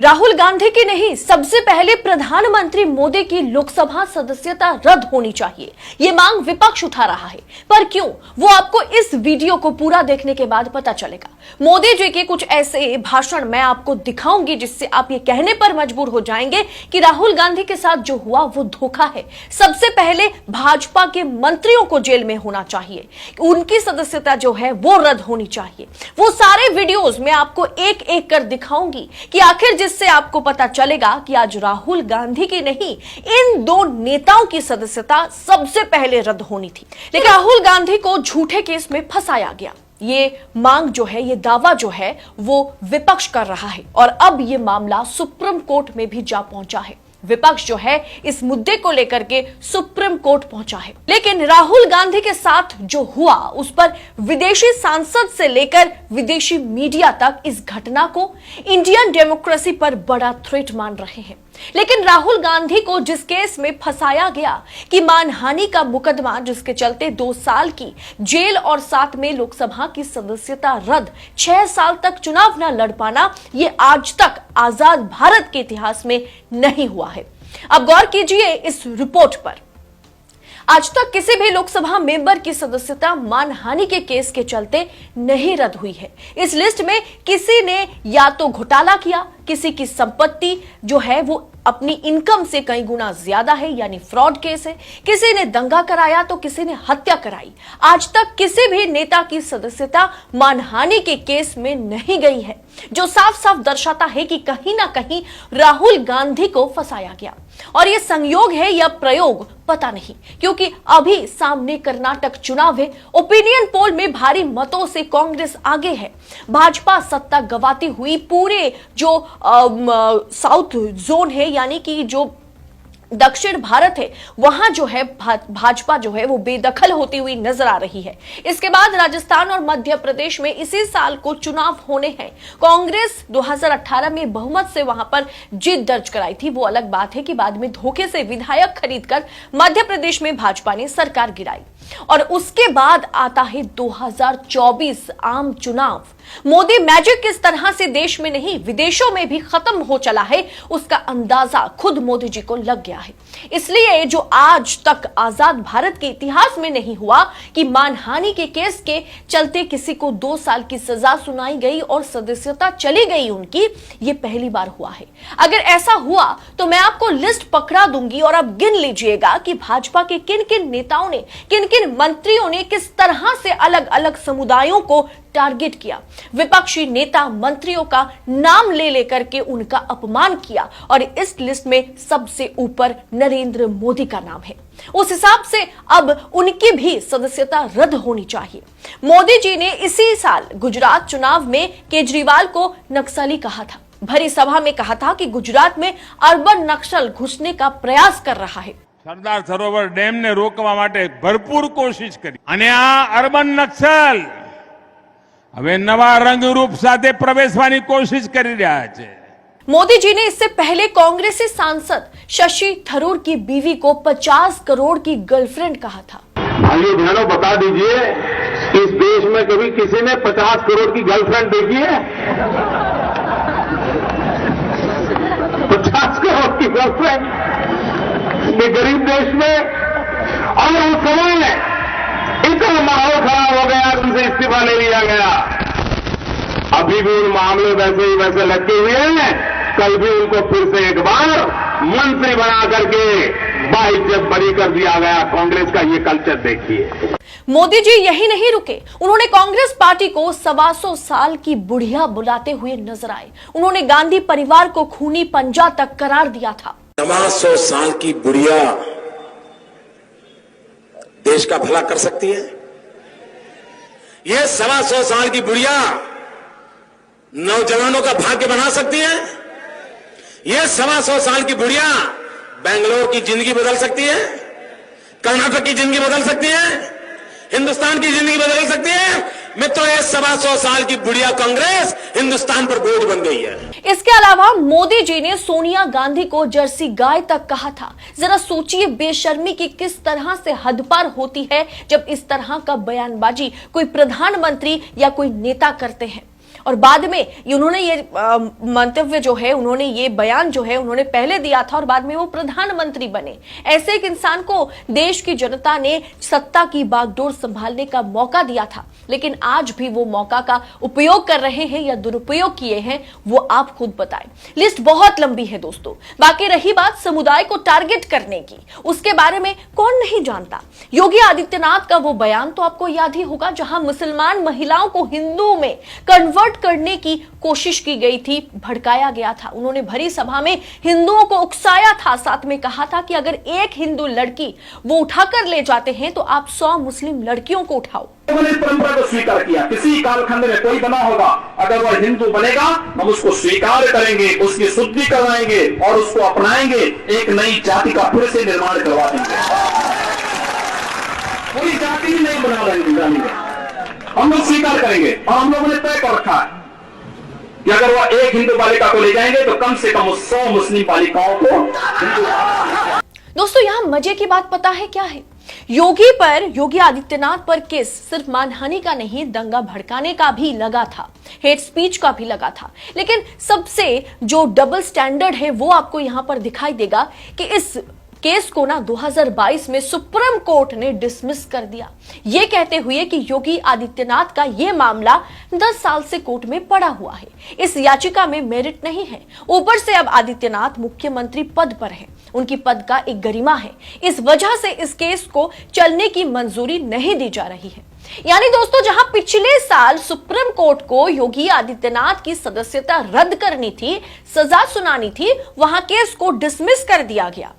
राहुल गांधी की नहीं, सबसे पहले प्रधानमंत्री मोदी की लोकसभा सदस्यता रद्द होनी चाहिए, ये मांग विपक्ष उठा रहा है। पर क्यों, वो आपको इस वीडियो को पूरा देखने के बाद पता चलेगा। मोदी जी के कुछ ऐसे भाषण मैं आपको दिखाऊंगी जिससे आप ये कहने पर मजबूर हो जाएंगे कि राहुल गांधी के साथ जो हुआ वो धोखा है। सबसे पहले भाजपा के मंत्रियों को जेल में होना चाहिए, उनकी सदस्यता जो है वो रद्द होनी चाहिए। वो सारे वीडियोस मैं आपको एक एक कर दिखाऊंगी कि आखिर जिससे आपको पता चलेगा कि आज राहुल गांधी की नहीं, इन दो नेताओं की सदस्यता सबसे पहले रद्द होनी थी। लेकिन राहुल गांधी को झूठे केस में फंसाया गया। ये मांग जो है, ये दावा जो है वो विपक्ष कर रहा है और अब ये मामला सुप्रीम कोर्ट में भी जा पहुंचा है। विपक्ष जो है इस मुद्दे को लेकर के सुप्रीम कोर्ट पहुंचा है। लेकिन राहुल गांधी के साथ जो हुआ उस पर विदेशी सांसद से लेकर विदेशी मीडिया तक इस घटना को इंडियन डेमोक्रेसी पर बड़ा थ्रेट मान रहे हैं। लेकिन राहुल गांधी को जिस केस में फंसाया गया कि मानहानि का मुकदमा, जिसके चलते 2 साल की जेल और साथ में लोकसभा की सदस्यता रद्द, 6 साल तक चुनाव न लड़ पाना, ये आज तक आजाद भारत के इतिहास में नहीं हुआ है। अब गौर कीजिए इस रिपोर्ट पर। आज तक किसी भी लोकसभा मेंबर की सदस्यता मानहानि के केस के चलते नहीं रद्द हुई है। इस लिस्ट में किसी ने या तो घोटाला किया, किसी की संपत्ति जो है वो अपनी इनकम से कई गुना ज्यादा है, यानी फ्रॉड केस है, किसी ने दंगा कराया तो किसी ने हत्या कराई। आज तक किसी भी नेता की सदस्यता मानहानि के केस में नहीं गई है, जो साफ साफ दर्शाता है कि कहीं ना कहीं राहुल गांधी को फंसाया गया। और यह संयोग है या प्रयोग पता नहीं, क्योंकि अभी सामने कर्नाटक चुनाव है। ओपिनियन पोल में भारी मतों से कांग्रेस आगे है। भाजपा सत्ता गंवाती हुई पूरे जो साउथ जोन है, यानी कि जो दक्षिण भारत है, वहां जो है भाजपा जो है वो बेदखल होती हुई नजर आ रही है। इसके बाद राजस्थान और मध्य प्रदेश में इसी साल को चुनाव होने हैं। कांग्रेस 2018 में बहुमत से वहां पर जीत दर्ज कराई थी। वो अलग बात है कि बाद में धोखे से विधायक खरीदकर मध्य प्रदेश में भाजपा ने सरकार गिराई। और उसके बाद आता है 2024 आम चुनाव। मोदी मैजिक किस तरह से देश में नहीं विदेशों में भी खत्म हो चला है, उसका अंदाजा खुद मोदी जी को लग गया है। इसलिए जो आज तक आजाद भारत के इतिहास में नहीं हुआ कि मानहानि के केस के चलते किसी को 2 साल की सजा सुनाई गई और सदस्यता चली गई उनकी, ये पहली बार हुआ है। अगर ऐसा हुआ तो मैं आपको लिस्ट पकड़ा दूंगी और आप गिन लीजिएगा कि भाजपा के किन किन नेताओं ने, किन किन मंत्रियों ने किस तरह से अलग अलग समुदायों को टारगेट किया। विपक्षी नेता मंत्रियों का नाम ले लेकर के उनका अपमान किया और इस लिस्ट में सबसे ऊपर नरेंद्र मोदी का नाम है। उस हिसाब से अब उनकी भी सदस्यता रद्द होनी चाहिए। मोदी जी ने इसी साल गुजरात चुनाव में केजरीवाल को नक्सली कहा था। भरी सभा में कहा था कि गुजरात में अर्बन नक्सल घुसने का प्रयास कर रहा है। સરદાર સરોવર ડેમ ને રોકવા માટે ભરપૂર કોશિશ કરી અને આ અર્બન નક્સલ હવે નવા રંગરૂપ સાથે પ્રવેશવાની કોશિશ કરી રહ્યા છે। मोदी जी ने इससे पहले कांग्रेसी सांसद शशि थरूर की बीवी को 50 करोड़ की गर्लफ्रेंड कहा था। भाइयों बहनों, बता दीजिए, इस देश में कभी किसी ने 50 करोड़ की गर्लफ्रेंड देखी है? 50 करोड़ की गर्लफ्रेंड ये गरीब देश में। और उस समय इतना माहौल खराब हो गया, उनसे इस्तीफा ले लिया गया। अभी भी उन मामले वैसे ही वैसे लटके हुए हैं। कल भी उनको फिर से एक बार मंत्री बना करके बाइज्जत बरी कर दिया गया। कांग्रेस का ये कल्चर देखिए। मोदी जी यही नहीं रुके, उन्होंने कांग्रेस पार्टी को 125 साल की बुढ़िया बुलाते हुए नजर आए। उन्होंने गांधी परिवार को खूनी पंजा तक करार दिया था। 125 साल की बुढ़िया देश का भला कर सकती है? ये 125 साल की बुढ़िया नौजवानों का भाग्य बना सकती है? ये 125 साल की बुढ़िया बेंगलोर की जिंदगी बदल सकती है, कर्नाटक की जिंदगी बदल सकती है, हिंदुस्तान की जिंदगी बदल सकती है। मित्रों, ये 125 साल की बुढ़िया कांग्रेस हिंदुस्तान पर बोझ बन गई है। इसके अलावा मोदी जी ने सोनिया गांधी को जर्सी गाय तक कहा था। जरा सोचिए बेशर्मी की किस तरह से हद पार होती है जब इस तरह का बयानबाजी कोई प्रधानमंत्री या कोई नेता करते हैं। और बाद में उन्होंने ये मंतव्य जो है, उन्होंने ये बयान जो है उन्होंने पहले दिया था और बाद में वो प्रधानमंत्री बने। ऐसे एक इंसान को देश की जनता ने सत्ता की बागडोर संभालने का मौका दिया था, लेकिन आज भी वो मौका का उपयोग कर रहे हैं या दुरुपयोग किए हैं, वो आप खुद बताएं। लिस्ट बहुत लंबी है दोस्तों। बाकी रही बात समुदाय को टारगेट करने की, उसके बारे में कौन नहीं जानता। योगी आदित्यनाथ का वो बयान तो आपको याद ही होगा, जहां मुसलमान महिलाओं को हिंदू में कन्वर्ट करने की कोशिश की गई थी, भड़काया गया था। उन्होंने भरी सभा में हिंदुओं को उकसाया था, साथ में कहा था कि अगर एक हिंदू लड़की वो उठाकर ले जाते हैं तो आप 100 मुस्लिम लड़कियों को उठाओ। उन्होंने इस परंपरा को स्वीकार किया। किसी कालखंड में कोई बना होगा, अगर वह हिंदू बनेगा हम उसको स्वीकार करेंगे, उसकी शुद्धि करवाएंगे और उसको अपनाएंगे, एक नई जाति का फिर से निर्माण करवा देंगे। कोई जाति ही नहीं बना देंगे, हम लोग स्वीकार करेंगे। और हम लोगों ने तय कर रखा है कि अगर वह एक हिंदू बालिका को ले जाएंगे तो कम से कम 100 मुस्लिम बालिकाओं को। दोस्तों यहां मजे की बात पता है क्या है? योगी आदित्यनाथ पर केस सिर्फ मानहानि का नहीं, दंगा भड़काने का भी लगा था, हेट स्पीच का भी लगा था। लेकिन सबसे जो डबल स्टैंडर्ड है वो आपको यहां पर दिखाई देगा कि इस केस को ना 2022 में सुप्रीम कोर्ट ने डिसमिस कर दिया, ये कहते हुए कि योगी आदित्यनाथ का ये मामला 10 साल से कोर्ट में पड़ा हुआ है, इस याचिका में मेरिट नहीं है। ऊपर से अब आदित्यनाथ मुख्यमंत्री पद पर हैं, उनकी पद का एक गरिमा है, इस वजह से इस केस को चलने की मंजूरी नहीं दी जा रही है। यानी दोस्तों जहां पिछले साल सुप्रीम कोर्ट को योगी आदित्यनाथ की सदस्यता रद्द करनी थी, सजा सुनानी थी, वहां केस को डिसमिस कर दिया गया।